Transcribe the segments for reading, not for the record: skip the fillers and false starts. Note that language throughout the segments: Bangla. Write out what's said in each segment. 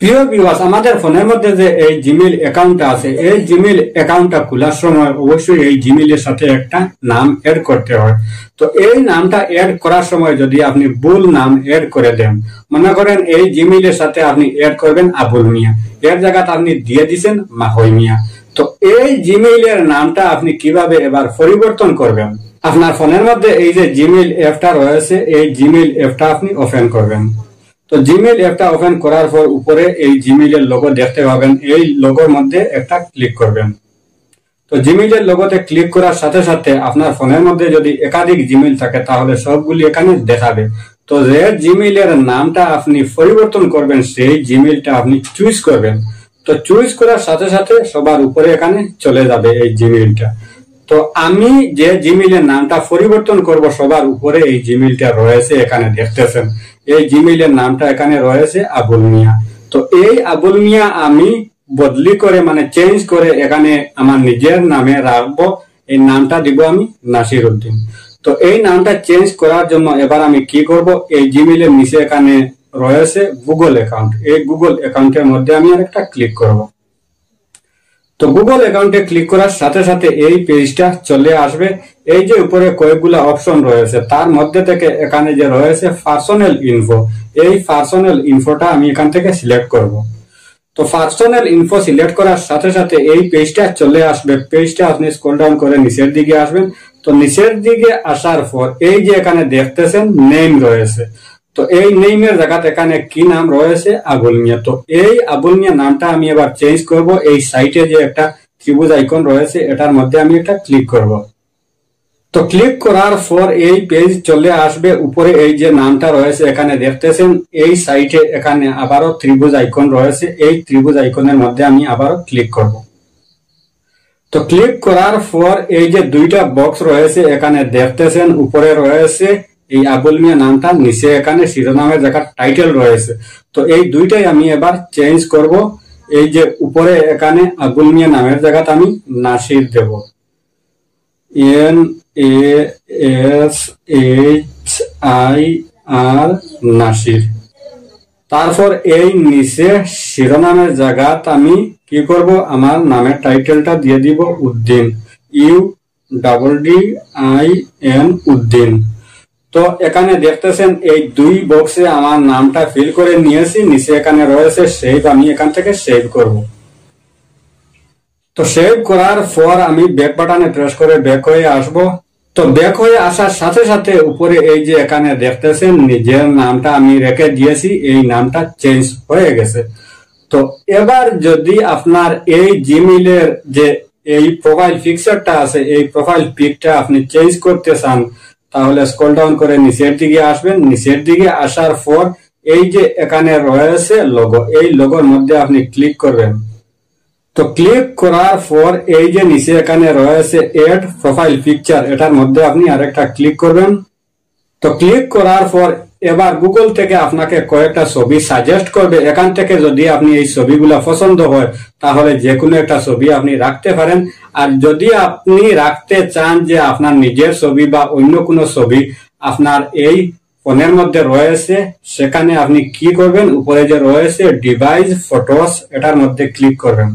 প্রিয় ভিউয়ার্স, আমাদের ফোনের মধ্যে যে এই জিমেইল অ্যাকাউন্টটা আছে, এই জিমেইল অ্যাকাউন্টটা খোলার সময় অবশ্যই এই জিমেইলের সাথে একটা নাম এড করতে হয়। তো এই নামটা এড করার সময় যদি আপনি ভুল নাম এড করে দেন, মনে করেন এই জিমেইলের সাথে আপনি এড করবেন আবুল মিয়া, এর জায়গাতে আপনি দিয়ে দিচ্ছেন মাহই মিয়া, তো এই জিমেইলের নামটা আপনি কিভাবে এবার পরিবর্তন করবেন? আপনার ফোনের মধ্যে এই যে জিমেইল অ্যাপটা রয়েছে, এই জিমেইল অ্যাপটা আপনি ওপেন করবেন। তো জিমেইল অ্যাপটা ওপেন করার পর উপরে এই জিমেইলের লোগো দেখতে পাবেন, এই লোগোর মধ্যে একটা ক্লিক করবেন। তো জিমেইলের লোগোতে ক্লিক করার সাথে সাথে আপনার ফোনের মধ্যে যদি একাধিক জিমেইল থাকে তাহলে সবগুলি এখানে দেখাবে। তো যে জিমেইলের নামটা আপনি পরিবর্তন করবেন সেই জিমেইলটা আপনি চুজ করবেন। তো চুজ করার সাথে সাথে সবার উপরে এখানে চলে যাবে এই জিমেইলটা। তো আমি যে জিমেইলের নামটা পরিবর্তন করব সবার উপরে এই জিমেইলটা রয়েছে, এখানে দেখতেছেন এই জিমেইলের নামটা এখানে রয়েছে আবুল মিয়া। তো এই আবুল মিয়া আমি বদলি করে মানে চেঞ্জ করে এখানে আমার নিজের নামে রাখবো, এই নামটা দিব আমি নাসির উদ্দিন। তো এই নামটা চেঞ্জ করার জন্য এবার আমি কি করব, এই জিমেইলের নিচে এখানে রয়েছে গুগল অ্যাকাউন্ট, এই গুগল অ্যাকাউন্টের মধ্যে আমি আরেকটা ক্লিক করব। তো গুগল অ্যাকাউন্টে ক্লিক করার সাথে সাথে এই পেজটা চলে আসবে। এই যে উপরে কয়েকগুলা অপশন রয়েছে তার মধ্যে থেকে এখানে যে রয়েছে পার্সোনাল ইনফো, এই পার্সোনাল ইনফোটা আমি এখান থেকে সিলেক্ট করব। তো পার্সোনাল ইনফো সিলেক্ট করার সাথে সাথে এই পেজটা চলে আসবে। পেজটা আপনি স্ক্রল ডাউন করে নিচের দিকে আসবেন। তো নিচের দিকে আসার পর এই যে এখানে দেখতেছেন নেম রয়েছে, তো এই নেইমের জায়গাতে এখানে কি নাম রয়েছে আবুল মিয়া। তো এই আবুল মিয়া নামটা আমি এবার চেঞ্জ করব। এই সাইটে যে একটা ত্রিভুজ আইকন রয়েছে এটার মধ্যে আমি একটা ক্লিক করব। তো ক্লিক করার পর এই পেজ চলে আসবে। উপরে এই যে নামটা রয়েছে এখানে দেখতেছেন, এই সাইটে এখানে আবারও ত্রিভুজ আইকন রয়েছে, এই ত্রিভুজ আইকনের মধ্যে আমি আবারও ক্লিক করব। তো ক্লিক করার পর এই যে দুইটা বক্স রয়েছে এখানে দেখতেছেন, উপরে রয়েছে এই আবুল মিয়া নামটা, নিচে এখানে শিরোনামের জায়গা টাইটেল রয়েছে। তো এই দুইটাই আমি এবার চেঞ্জ করব। এই যে উপরে এখানে আবুল মিয়া নামের জায়গাতে আমি নাসির দেব, NASHIR নাসির। তারপর এই নিচে শিরোনামের জায়গাত আমি কি করব, আমার নামের টাইটেলটা দিয়ে দিব উদ্দিন, UDDIN উদ্দিন। তো এখানে দেখতেছেন এই দুই বক্সে আমার নামটা ফিল করে নিয়েছি, নিচে এখানে রয়েছে সেভ, আমি এখান থেকে সেভ করব। তো সেভ করার পর আমি ব্যাক বাটনে প্রেস করে ব্যাক হয়ে আসব। তো ব্যাক হয়ে আসার সাথে সাথে উপরে এই যে এখানে দেখতেছেন নিজের নামটা আমি রেখে দিয়েছি, এই নামটা চেঞ্জ হয়ে গেছে। তো এবার যদি আপনার এই জিমেইলের যে এই প্রোফাইল পিকচারটা আছে, এই প্রোফাইল পিকটা আপনি চেঞ্জ করতে চান তাহলে স্ক্রল ডাউন করে নিচের দিকে আসবেন। নিচের দিকে আসার পর এই যে এখানে রয়েছে লোগো, এই লোগোর মধ্যে আপনি ক্লিক করবেন। তো ক্লিক করার পর এই যে নিচে এখানে রয়েছে এড প্রোফাইল পিকচার, এটার মধ্যে আপনি আরেকটা ক্লিক করবেন। তো ক্লিক করার পর এবার গুগল থেকে আপনাকে কয়েকটা ছবি সাজেস্ট করবে, এখান থেকে যদি আপনি এই ছবিগুলা পছন্দ হয় তাহলে যে কোনো একটা ছবি আপনি রাখতে পারেন। আর যদি আপনি রাখতে চান যে আপনার নিজের ছবি বা অন্য কোনো ছবি আপনার এই ফোনের মধ্যে রয়েছে, সেখানে আপনি কি করবেন, উপরে যে রয়েছে ডিভাইস ফটোস, এটার মধ্যে ক্লিক করবেন।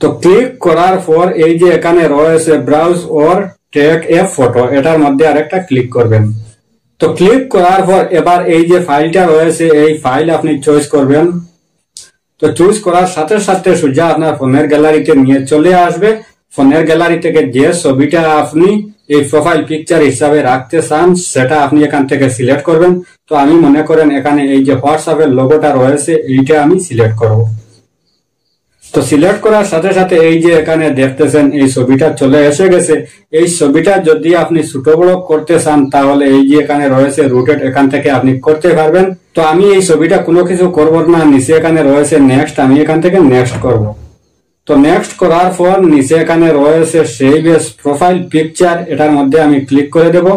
তো ক্লিক করার পর এই যে এখানে রয়েছে browse or take a photo, এটার মধ্যে আরেকটা ক্লিক করবেন। তো ক্লিক করার পর এবার এই যে ফাইলটা রয়েছে এই ফাইল আপনি চয়েস করবেন। তো চুজ করার সাথে সাথে সোজা আপনার ফোনের গ্যালারিতে নিয়ে চলে আসবে। ফোনের গ্যালারি থেকে যে ছবিটা আপনি এই প্রোফাইল পিকচার হিসাবে রাখতে চান সেটা আপনি এখান থেকে সিলেক্ট করবেন। তো আমি মনে করেন এখানে এই যে হোয়াটসঅ্যাপের লোগোটা রয়েছে এইটা আমি সিলেক্ট করব। তো সিলেক্ট করার সাথে সাথে এই যে এখানে দেখতেছেন এই ছবিটা চলে এসে গেছে। এই ছবিটা যদি আপনি ছোট বড় করতে চান তাহলে এই যে এখানে রয়েছে রোটেট, এখান থেকে আপনি করতে পারবেন। তো আমি এই ছবিটা কোনো কিছু করব না, নিচে এখানে রয়েছে নেক্সট, আমি এখান থেকে নেক্সট করব। তো নেক্সট করার পর নিচে এখানে রয়েছে সেভ এজ প্রোফাইল পিকচার, এটার মধ্যে আমি ক্লিক করে দেব।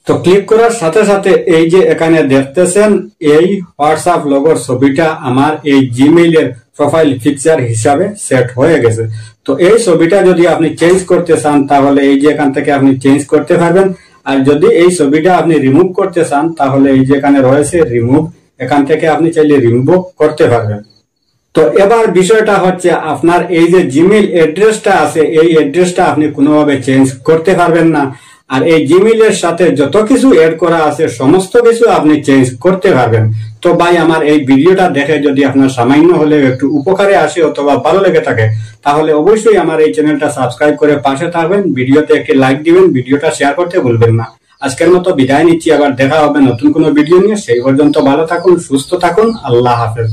তো ক্লিক করার সাথে সাথে এই যে এখানে দেখতেছেন এই হোয়াটসঅ্যাপ লোগোর ছবিটা আমার এই জিমেইলের প্রোফাইল পিকচার হিসাবে সেট হয়ে গেছে। তো এই ছবিটা যদি আপনি চেঞ্জ করতে চান তাহলে এই যে এখান থেকে আপনি চেঞ্জ করতে পারবেন। আর যদি এই ছবিটা আপনি রিমুভ করতে চান তাহলে এই যে এখানে রয়েছে রিমুভ, এখান থেকে আপনি চাইলে রিমুভ করতে পারবেন। তো এবার বিষয়টা হচ্ছে আপনার এই যে জিমেইল অ্যাড্রেসটা আছে এই অ্যাড্রেসটা আপনি কোনোভাবে চেঞ্জ করতে পারবেন না, আর এই জিমেইলের সাথে যত কিছু এড করা আছে সমস্ত কিছু আপনি চেঞ্জ করতে পারবেন। তো ভাই আমার এই ভিডিওটা দেখে যদি আপনার সামান্য হলেও একটু উপকারে আসে অথবা ভালো লেগে থাকে তাহলে অবশ্যই আমার এই চ্যানেলটা সাবস্ক্রাইব করে পাশে থাকবেন, ভিডিওতে একটি লাইক দিবেন, ভিডিওটা শেয়ার করতে ভুলবেন না। আজকের মতো বিদায় নিচ্ছি, আবার দেখা হবে নতুন কোনো ভিডিও নিয়ে। সেই পর্যন্ত ভালো থাকুন, সুস্থ থাকুন, আল্লাহ হাফেজ।